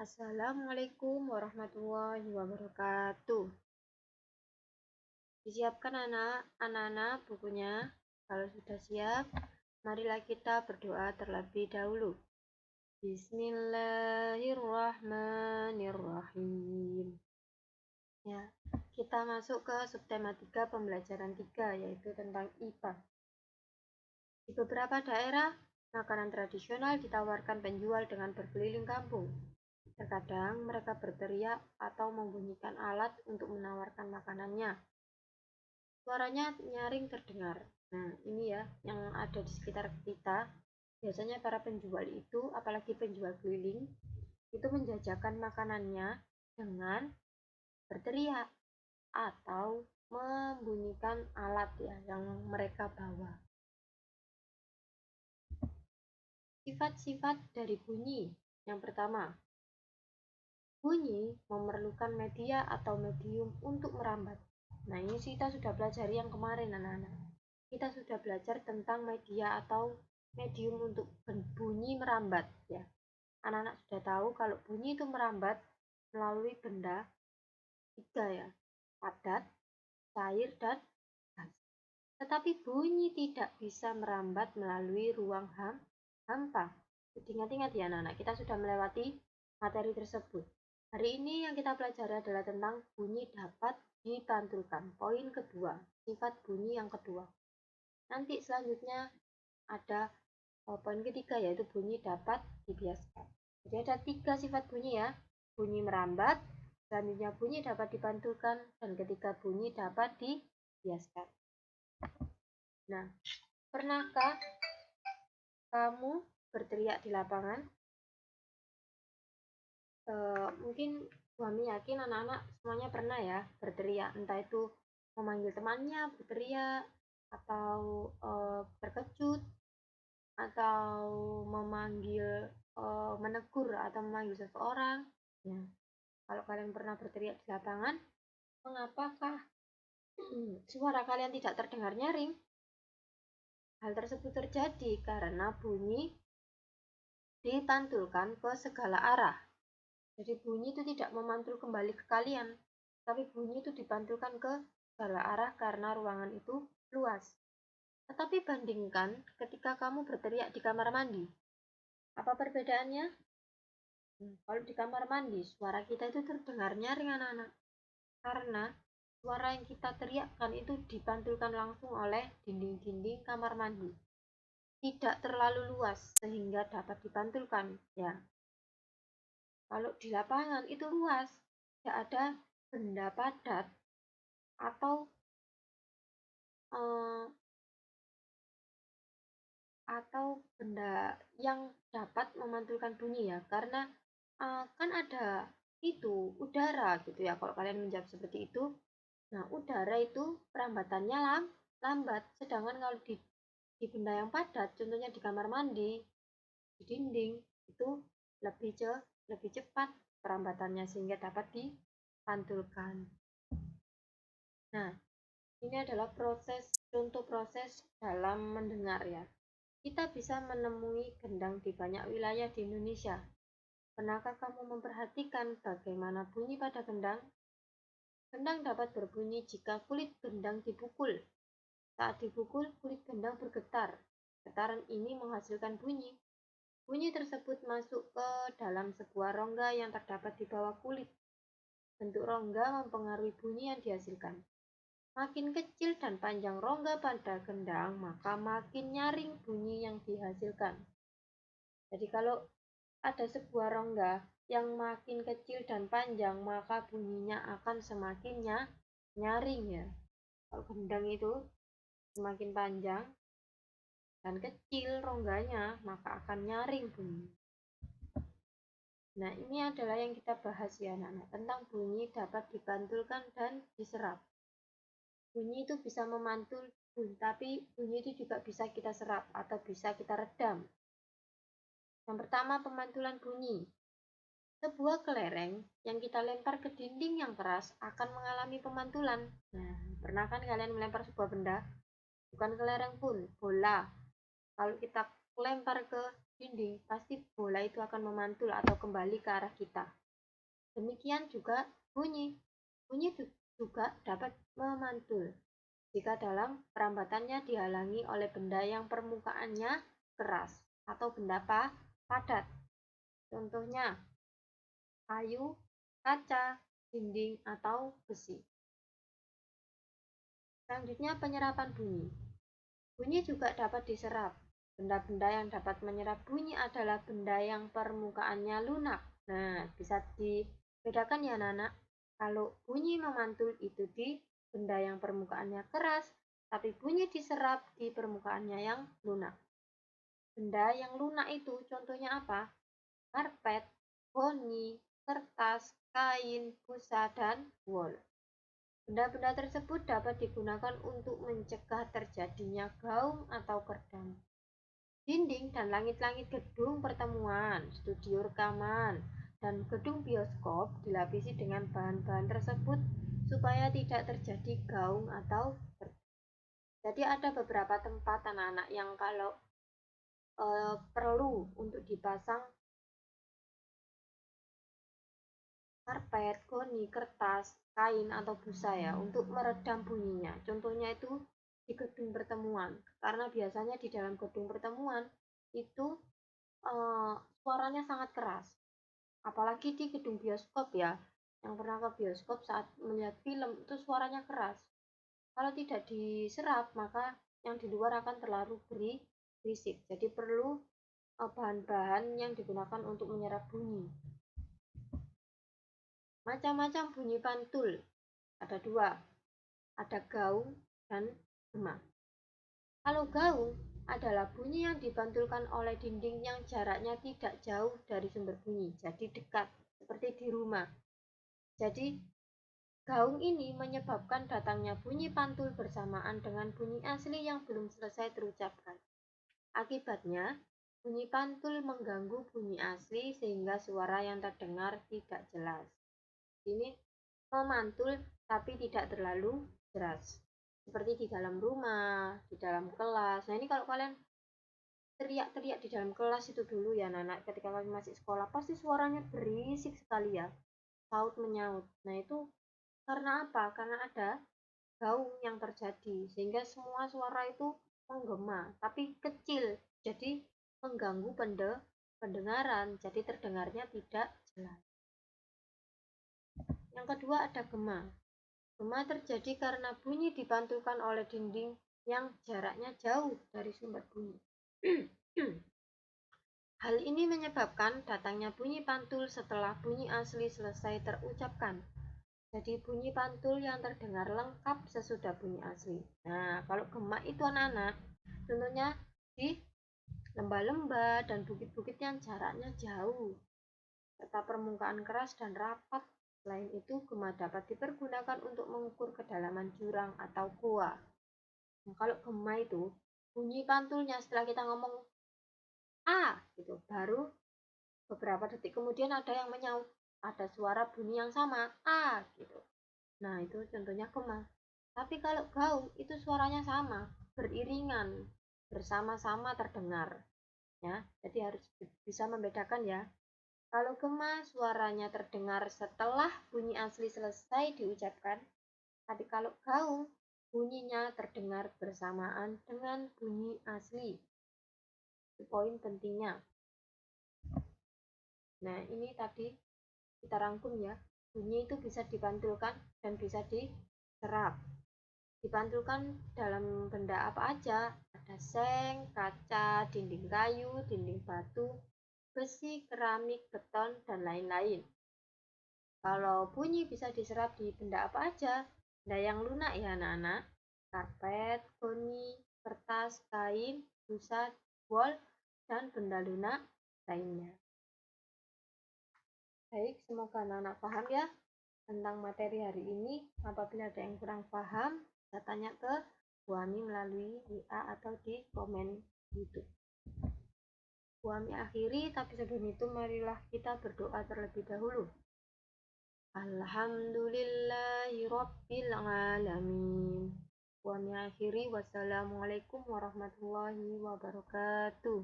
Assalamualaikum warahmatullahi wabarakatuh. Disiapkan anak-anak bukunya. Kalau sudah siap, marilah kita berdoa terlebih dahulu. Bismillahirrahmanirrahim. Ya, kita masuk ke subtematika pembelajaran 3, yaitu tentang IPA. Di beberapa daerah, makanan tradisional ditawarkan penjual dengan berkeliling kampung. Terkadang mereka berteriak atau membunyikan alat untuk menawarkan makanannya. Suaranya nyaring terdengar. Nah, ini ya yang ada di sekitar kita. Biasanya para penjual itu, apalagi penjual keliling, itu menjajakan makanannya dengan berteriak atau membunyikan alat ya yang mereka bawa. Sifat-sifat dari bunyi. Yang pertama, bunyi memerlukan media atau medium untuk merambat. Nah, ini kita sudah pelajari yang kemarin, anak-anak. Kita sudah belajar tentang media atau medium untuk bunyi merambat ya. Anak-anak sudah tahu kalau bunyi itu merambat melalui benda 3 ya. Padat, cair, dan gas. Tetapi bunyi tidak bisa merambat melalui ruang hampa. Ingat-ingat ya anak-anak, kita sudah melewati materi tersebut. Hari ini yang kita pelajari adalah tentang bunyi dapat dipantulkan. Poin kedua, sifat bunyi yang kedua. Nanti selanjutnya ada poin ketiga, yaitu bunyi dapat dibiaskan. Jadi ada 3 sifat bunyi ya. Bunyi merambat, selanjutnya bunyi dapat dipantulkan, dan ketiga bunyi dapat dibiaskan. Nah, pernahkah kamu berteriak di lapangan? Mungkin Suami yakin anak-anak semuanya pernah ya berteriak, entah itu memanggil temannya berteriak, atau terkejut, atau memanggil menegur atau memanggil seseorang. Ya, kalau kalian pernah berteriak di lapangan, mengapakah suara kalian tidak terdengar nyaring? Hal tersebut terjadi karena bunyi dipantulkan ke segala arah. Jadi bunyi itu tidak memantul kembali ke kalian, tapi bunyi itu dipantulkan ke segala arah karena ruangan itu luas. Tetapi bandingkan ketika kamu berteriak di kamar mandi. Apa perbedaannya? Kalau di kamar mandi, suara kita itu terdengar nyaring anak-anak. Karena suara yang kita teriakkan itu dipantulkan langsung oleh dinding-dinding kamar mandi. Tidak terlalu luas sehingga dapat dipantulkan. Ya, kalau di lapangan itu luas, tidak ada benda padat atau benda yang dapat memantulkan bunyi ya, karena kan ada itu udara gitu ya. Kalau kalian menjawab seperti itu, nah udara itu perambatannya lambat, sedangkan kalau di benda yang padat, contohnya di kamar mandi, di dinding, itu lebih cepat perambatannya sehingga dapat dipantulkan. Nah, ini adalah contoh proses dalam mendengar ya. Kita bisa menemui gendang di banyak wilayah di Indonesia. Pernahkah kamu memperhatikan bagaimana bunyi pada gendang? Gendang dapat berbunyi jika kulit gendang dipukul. Saat dipukul, kulit gendang bergetar. Getaran ini menghasilkan bunyi. Bunyi tersebut masuk ke dalam sebuah rongga yang terdapat di bawah kulit. Bentuk rongga mempengaruhi bunyi yang dihasilkan. Makin kecil dan panjang rongga pada gendang, maka makin nyaring bunyi yang dihasilkan. Jadi kalau ada sebuah rongga yang makin kecil dan panjang, maka bunyinya akan semakin nyaring ya. Kalau gendang itu semakin panjang dan kecil rongganya, maka akan nyaring bunyi. Nah, ini adalah yang kita bahas ya anak-anak, tentang bunyi dapat dipantulkan dan diserap. Bunyi itu bisa memantul, tapi bunyi itu juga bisa kita serap atau bisa kita redam. Yang pertama, pemantulan bunyi. Sebuah kelereng yang kita lempar ke dinding yang keras akan mengalami pemantulan. Nah, pernah kan kalian melempar sebuah benda? Bukan kelereng pun, bola. Kalau kita lempar ke dinding, pasti bola itu akan memantul atau kembali ke arah kita. Demikian juga bunyi. Bunyi juga dapat memantul jika dalam perambatannya dihalangi oleh benda yang permukaannya keras atau benda padat. Contohnya kayu, kaca, dinding, atau besi. Selanjutnya penyerapan bunyi. Bunyi juga dapat diserap. Benda-benda yang dapat menyerap bunyi adalah benda yang permukaannya lunak. Nah, bisa dibedakan ya, Nana. Kalau bunyi memantul itu di benda yang permukaannya keras, tapi bunyi diserap di permukaannya yang lunak. Benda yang lunak itu contohnya apa? Karpet, goni, kertas, kain, busa, dan wol. Benda-benda tersebut dapat digunakan untuk mencegah terjadinya gaung atau kerdam. Dinding dan langit-langit gedung pertemuan, studio rekaman, dan gedung bioskop dilapisi dengan bahan-bahan tersebut supaya tidak terjadi gaung atau kerdam. Jadi ada beberapa tempat anak-anak yang kalau perlu untuk dipasang karpet, goni, kertas, kain, atau busa ya untuk meredam bunyinya. Contohnya itu di gedung pertemuan. Karena biasanya di dalam gedung pertemuan itu suaranya sangat keras. Apalagi di gedung bioskop ya. Yang pernah ke bioskop saat melihat film itu suaranya keras. Kalau tidak diserap maka yang di luar akan terlalu berisik. Jadi perlu bahan-bahan yang digunakan untuk menyerap bunyi. Macam-macam bunyi pantul. Ada dua, ada gaung dan gema. Kalau gaung adalah bunyi yang dipantulkan oleh dinding yang jaraknya tidak jauh dari sumber bunyi, jadi dekat, seperti di rumah. Jadi, gaung ini menyebabkan datangnya bunyi pantul bersamaan dengan bunyi asli yang belum selesai terucapkan. Akibatnya, bunyi pantul mengganggu bunyi asli sehingga suara yang terdengar tidak jelas. Ini memantul tapi tidak terlalu deras. Seperti di dalam rumah, di dalam kelas. Nah, ini kalau kalian teriak-teriak di dalam kelas itu dulu ya, Nana, ketika kalian masih sekolah, pasti suaranya berisik sekali ya. Saut menyaut. Nah, itu karena apa? Karena ada gaung yang terjadi sehingga semua suara itu menggema, tapi kecil. Jadi mengganggu pendengaran, jadi terdengarnya tidak jelas. Yang kedua ada gema. Gema terjadi karena bunyi dipantulkan oleh dinding yang jaraknya jauh dari sumber bunyi. Hal ini menyebabkan datangnya bunyi pantul setelah bunyi asli selesai terucapkan. Jadi bunyi pantul yang terdengar lengkap sesudah bunyi asli. Nah, kalau gema itu anak-anak, contohnya di lembah-lembah dan bukit-bukit yang jaraknya jauh, serta permukaan keras dan rapat. Selain itu, gema dapat dipergunakan untuk mengukur kedalaman jurang atau gua. Nah, kalau gema itu, bunyi pantulnya setelah kita ngomong A, gitu, baru beberapa detik kemudian ada yang menyaut, ada suara bunyi yang sama, A, gitu. Nah, itu contohnya gema. Tapi kalau gaung, itu suaranya sama, beriringan, bersama-sama terdengar. Ya, jadi harus bisa membedakan ya. Kalau gema, suaranya terdengar setelah bunyi asli selesai diucapkan. Tapi kalau gaung, bunyinya terdengar bersamaan dengan bunyi asli. Itu poin pentingnya. Nah, ini tadi kita rangkum ya. Bunyi itu bisa dipantulkan dan bisa diserap. Dipantulkan dalam benda apa aja? Ada seng, kaca, dinding kayu, dinding batu, besi, keramik, beton, dan lain-lain. Kalau bunyi bisa diserap di benda apa aja? Benda yang lunak ya anak-anak. Karpet, goni, kertas, kain, busa, wol, dan benda lunak lainnya. Baik, semoga anak-anak paham ya tentang materi hari ini. Apabila ada yang kurang paham, bisa tanya ke Bu Ami melalui WA atau di komen YouTube. Bu Ami akhiri, tapi sebelum itu marilah kita berdoa terlebih dahulu. Alhamdulillahi Rabbil Alamin. Bu Ami akhiri, wassalamualaikum warahmatullahi wabarakatuh.